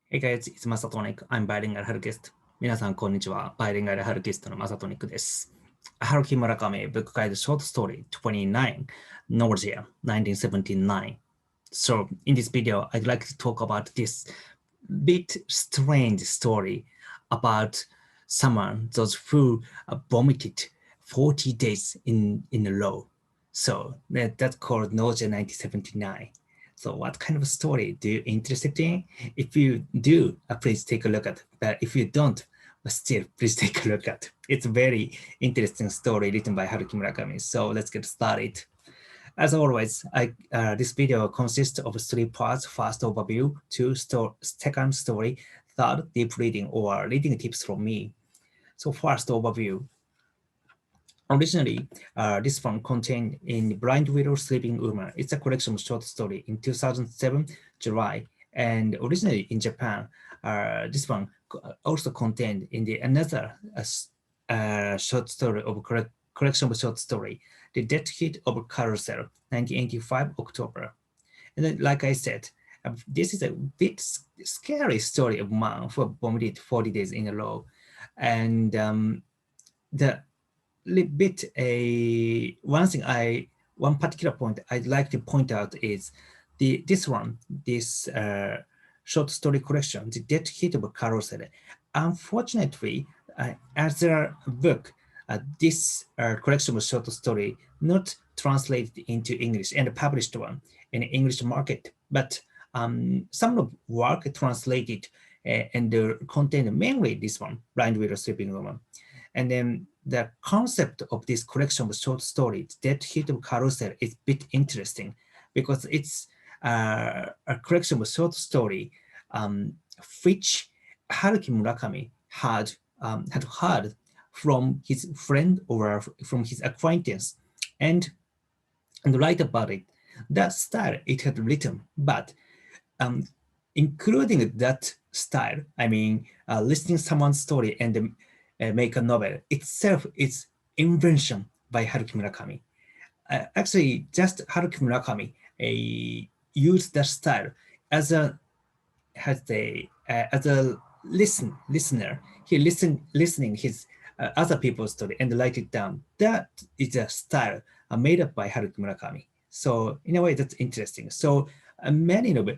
Hey guys, it's Masatonic. I'm bilingual harukist. 皆さん、こんにちは。バイリンガルハルキストのマサトニックです。Haruki Murakami, book guide short story 29, Nausea, 1979. So, in this video, I'd like to talk about this bit strange story about someone, those who vomited 40 days in a row. So, that's called Nausea 1979. So what kind of story do you interested in? If you do, please take a look at. But if you don't, still, please take a look at. It's a very interesting story written by Haruki Murakami. So let's get started. As always, this video consists of 3 parts. First overview, second story, third deep reading or reading tips from me. So first overview. Originally, this one contained in Blind Willow Sleeping Woman. It's a collection of short story in 2007, July. And originally in Japan, this one also contained in the another short story of collection of short story, The Death Hit of Carousel, 1985, October. And then, like I said, this is a bit scary story of man who vomited 40 days in a row. And the bit one particular point I'd like to point out is this short story collection, The Death Hit of Carousel. Unfortunately, as a book, this collection of short story not translated into English and published one in the English market, but some of work translated and contained mainly this one, Blind Widow Sleeping Woman. And then the concept of this collection of short stories, Death Hit of Carousel, is a bit interesting because it's a collection of short story which Haruki Murakami had heard from his friend or from his acquaintance and write about it. That style it had written, but including that style, I mean, listening someone's story and make a novel itself is invention by Haruki Murakami. Actually, just Haruki Murakami used that style as a listener. He listening his other people's story and write it down. That is a style made up by Haruki Murakami. So in a way, that's interesting. So many of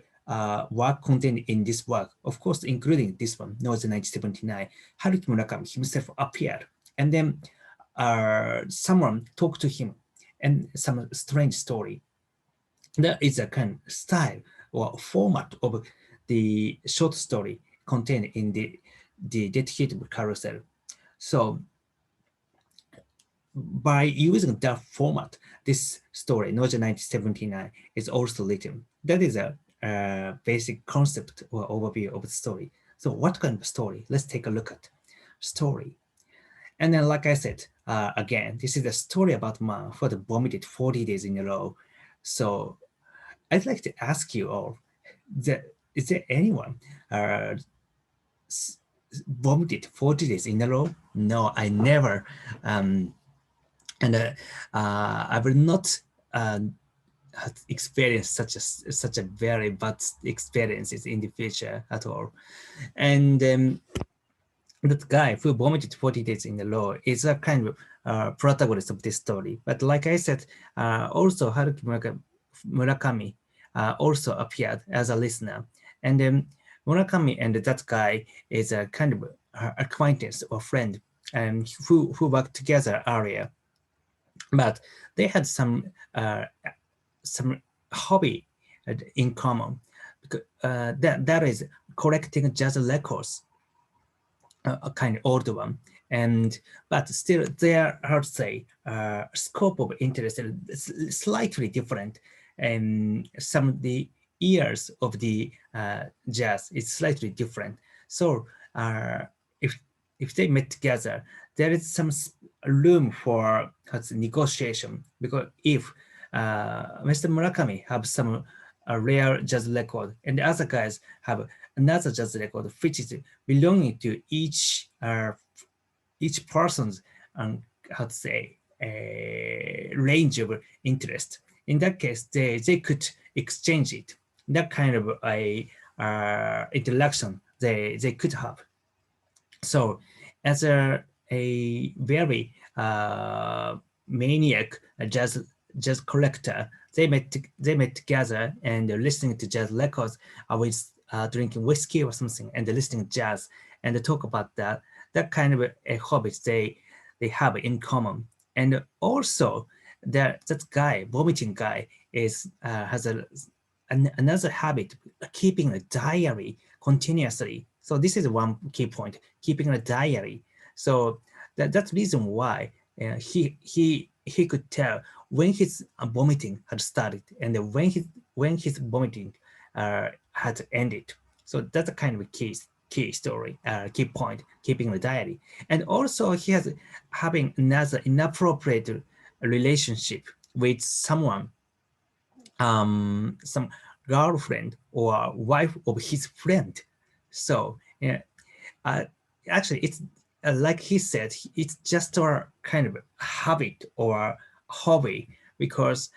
work contained in this work, of course, including this one, Nausea 1979, Haruki Murakami himself appeared. And then someone talked to him and some strange story. That is a kind of style or format of the short story contained in the Death Hit Carousel. So by using that format, this story, Nausea 1979, is also written. That is a basic concept or overview of the story. So what kind of story? Let's take a look at story. And then, like I said, again, this is a story about man who had vomited 40 days in a row. So I'd like to ask you all, is there anyone vomited 40 days in a row? No, I never. And I will not experience such a very bad experiences in the future at all. And that guy who vomited 40 days in a row is a kind of protagonist of this story. But like I said, also Haruki Murakami also appeared as a listener. And then Murakami and that guy is a kind of acquaintance or friend who worked together earlier. But they had some hobby in common. That is collecting jazz records, a kind of old one, but still their, how to say, scope of interest is slightly different, and some of the ears of the jazz is slightly different. So if they met together, there is some room for negotiation, because if Mr. Murakami have some rare jazz record and the other guys have another jazz record which is belonging to each person's how to say range of interest. In that case, they could exchange it. That kind of a interaction they could have. So as a very maniac jazz collector, they met together and listening to jazz records with drinking whiskey or something and listening to jazz and they talk about that kind of a hobbies they have in common. And also that guy, vomiting guy, is has another habit, keeping a diary continuously. So this is one key point, keeping a diary. So that's reason why he could tell when his vomiting had started and when his vomiting had ended. So that's a kind of a key story, key point, keeping a diary. And also he has having another inappropriate relationship with someone, some girlfriend or wife of his friend. So uh, actually, it's like he said, it's just a kind of habit or hobby because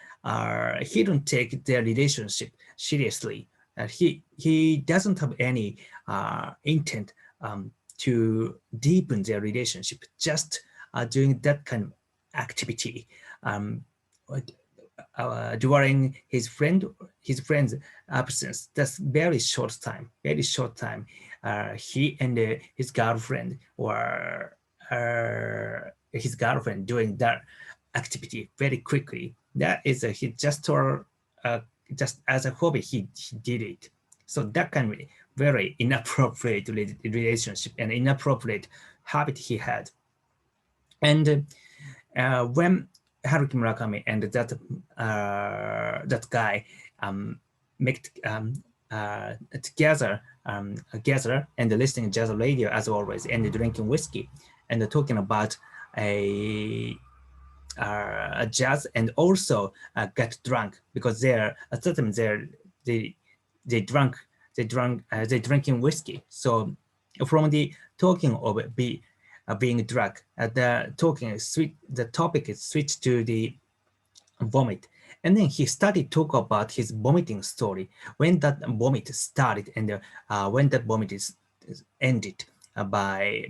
he don't take their relationship seriously. He doesn't have any intent to deepen their relationship. Just doing that kind of activity. Um, During his friend's absence. That's very short time. He and his girlfriend or his girlfriend doing that activity very quickly. That is he just as a hobby he did it. So that kind of very inappropriate relationship and inappropriate habit he had. And when Haruki Murakami and that guy make together together and listening jazz radio as always and drinking whiskey and talking about a jazz and also get drunk because they're at the time they they drank they drinking whiskey. So from the talking of being drunk, the topic is switched to the vomit. And then he started talk about his vomiting story, when that vomit started and when that vomit is ended by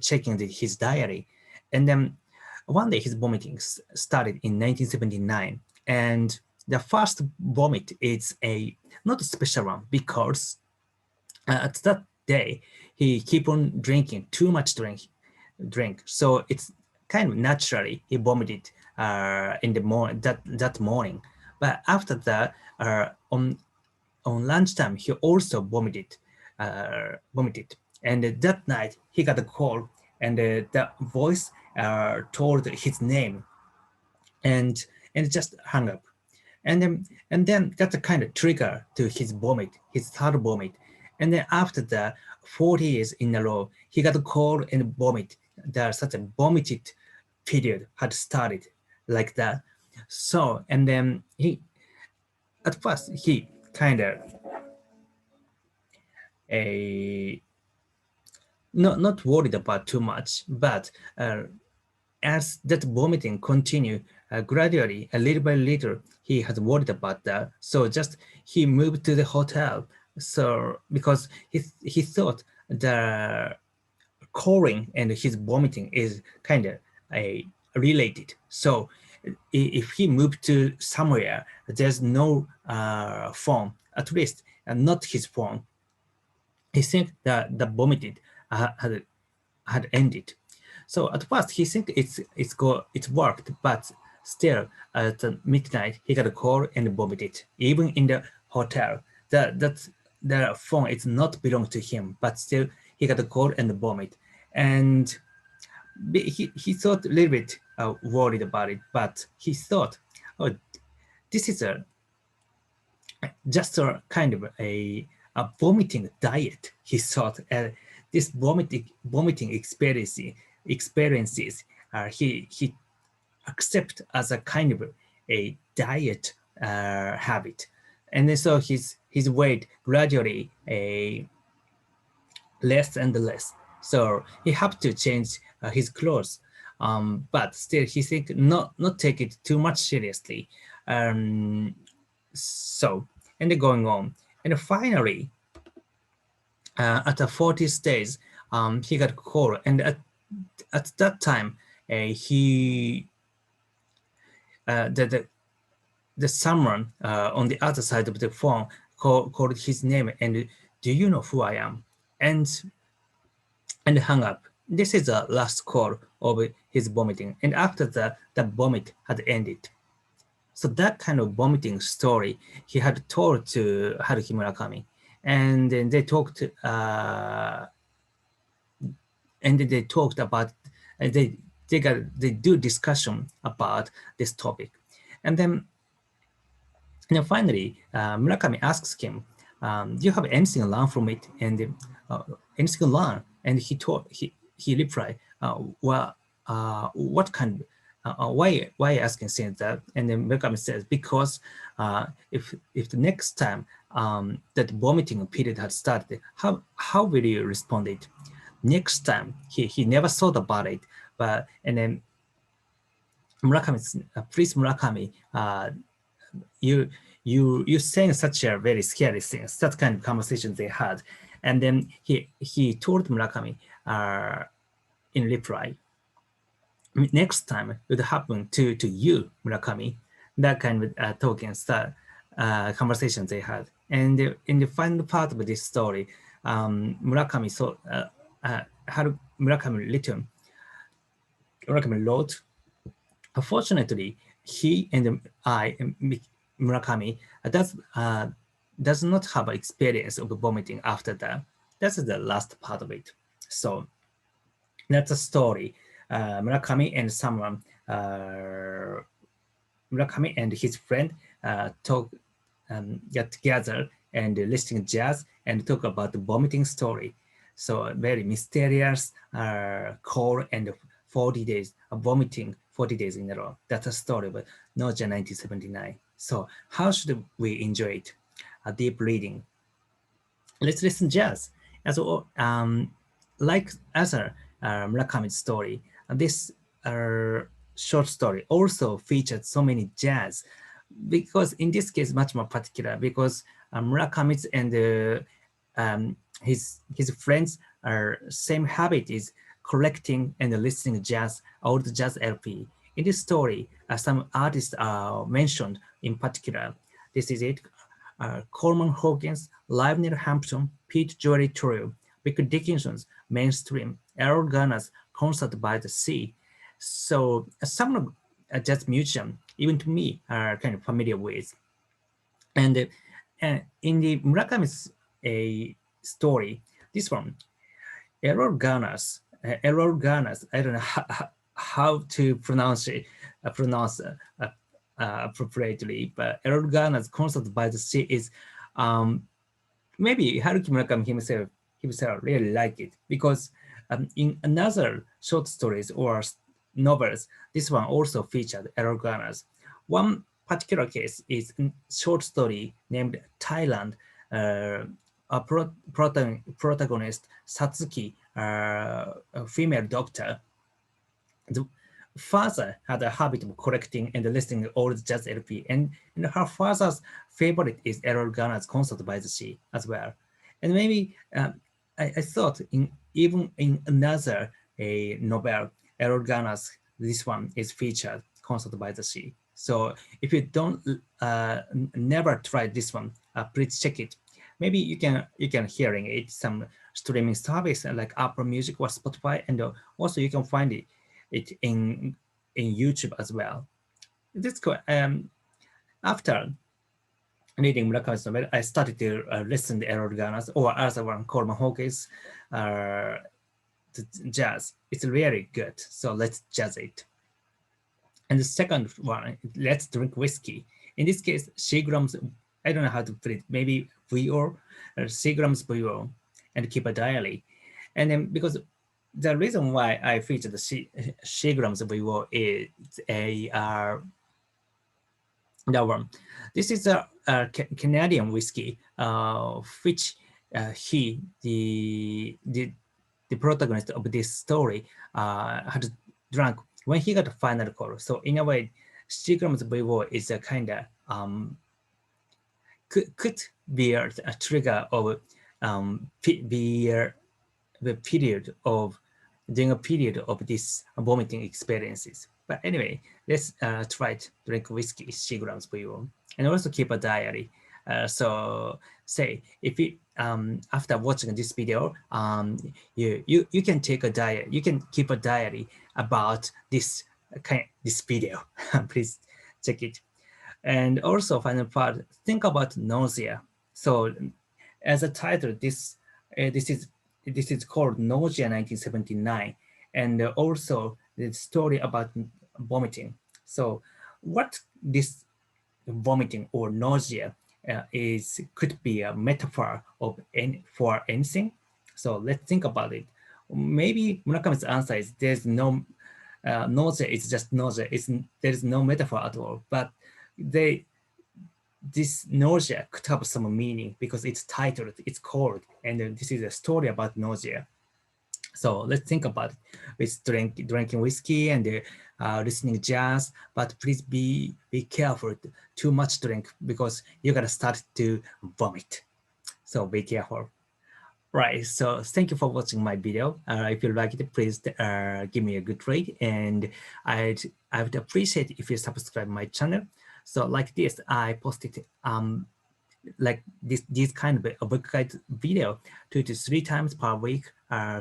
checking his diary. And then one day his vomiting started in 1979, and the first vomit is a not a special one because at that day he keep on drinking too much drink, so it's kind of naturally he vomited in the morning that morning. But after that, on lunchtime he also vomited, and that night he got a call, and the voice told his name, and just hung up. And then that's a kind of trigger to his third vomit. And then after that, 40 years in a row, he got a cold and vomit. There's such a vomited period had started like that. So, and then at first he kind of a not worried about too much, but as that vomiting continued gradually, a little by little, he had worried about that. So just he moved to the hotel. So because he thought the calling and his vomiting is kind of a related. So if he moved to somewhere, there's no phone, at least not his phone. He think that the vomited had ended. So at first he think it's worked, but still at midnight he got a call and vomited. Even in the hotel, the phone is not belong to him, but still he got a call and vomit. And he thought a little bit worried about it, but he thought, oh, this is just a kind of a vomiting diet. He thought this vomiting experiences he accept as a kind of a diet habit, and then so his weight gradually less and less. So he have to change his clothes, but still he think not take it too much seriously. So and then going on, And finally, at the 40th stage, he got called, and at that time, he the someone on the other side of the phone called his name and do you know who I am? And hung up. This is the last call of his vomiting, and after that, the vomit had ended. So that kind of vomiting story he had told to Haruki Murakami, and then they talked, about, they do discussion about this topic, and then finally Murakami asks him, "Do you have anything to learn from it?" And anything to learn? And he replied, "Well, what kind? Why asking saying that?" And then Murakami says, "Because if the next time that vomiting period had started, how will you respond it?" Next time he never thought about it, but and then Murakami, please Murakami, you you saying such a very scary things. That kind of conversation they had, and then he told Murakami in reply, next time it would happen to you, Murakami. That kind of talking start conversation they had, and in the final part of this story, Murakami so had Murakami wrote. Unfortunately, he and Murakami does not have experience of vomiting after that. That's the last part of it. So that's a story. Murakami and someone, Murakami and his friend get together and listening jazz and talk about the vomiting story. So very mysterious call and 40 days of vomiting 40 days in a row. That's a story, but Nausea 1979. So how should we enjoy it? A deep reading. Let's listen jazz. As like other Murakami's story, this short story also featured so many jazz because in this case much more particular because Murakami's and his friends are same habit is collecting and listening jazz old jazz LP. In this story, some artists are mentioned in particular. This is it. Coleman Hawkins, Live Near Hampton, Pete Jewelry Trio, Vic Dickinson's Mainstream, Errol Garner's Concert by the Sea. So some of jazz musicians, even to me, are kind of familiar with. And in the Murakami's story, this one, Errol Garner's, I don't know how to pronounce it, appropriately, but Errol Garner's Concert by the Sea is maybe Haruki Murakami himself really like it because in another short stories or novels, this one also featured Errol Garner's. One particular case is a short story named Thailand. A protagonist, Satsuki, a female doctor, the father had a habit of collecting and listening to old jazz LP, and her father's favorite is Errol Garner's Concert by the Sea as well. And maybe I thought even in another novel, Errol Garner's this one is featured Concert by the Sea. So if you don't never tried this one, please check it. Maybe you can hearing it some streaming service like Apple Music or Spotify, and also you can find it in YouTube as well. This after reading Murakami's novel, I started to listen to Errol Garner's or other one Coleman Hawkins jazz. It's really good. So let's jazz it. And the second one, let's drink whiskey. In this case, Seagram's, I don't know how to put it, maybe VO, Seagram's VO, and keep a diary. And then because the reason why I featured the Seagram's VO is that one. This is a Canadian whiskey, which the protagonist of this story had drunk when he got a final call. So in a way, Seagram's VO is a kind of could be a trigger of the period of during a period of these vomiting experiences. But anyway, let's try to drink whiskey 6 grams per year, and also keep a diary. So say if you after watching this video, you can take a diary, you can keep a diary about this this video. Please check it. And also final part, think about nausea. So as a title, this is called Nausea 1979, and also the story about vomiting. So what this vomiting or nausea is could be a metaphor of for anything. So let's think about it. Maybe Murakami's answer is there's no nausea. It's just nausea. There is no metaphor at all. But this nausea could have some meaning because it's titled, it's called, and this is a story about nausea. So let's think about it. It's drinking whiskey and listening jazz, but please be careful. Too much drink because you're gonna start to vomit. So be careful. Right. So thank you for watching my video. If you liked it, please give me a good rate, and I would appreciate if you subscribe my channel. So like this, I posted like this kind of a book guide video 2 to 3 times per week.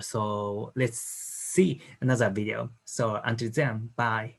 So let's see another video. So until then, bye.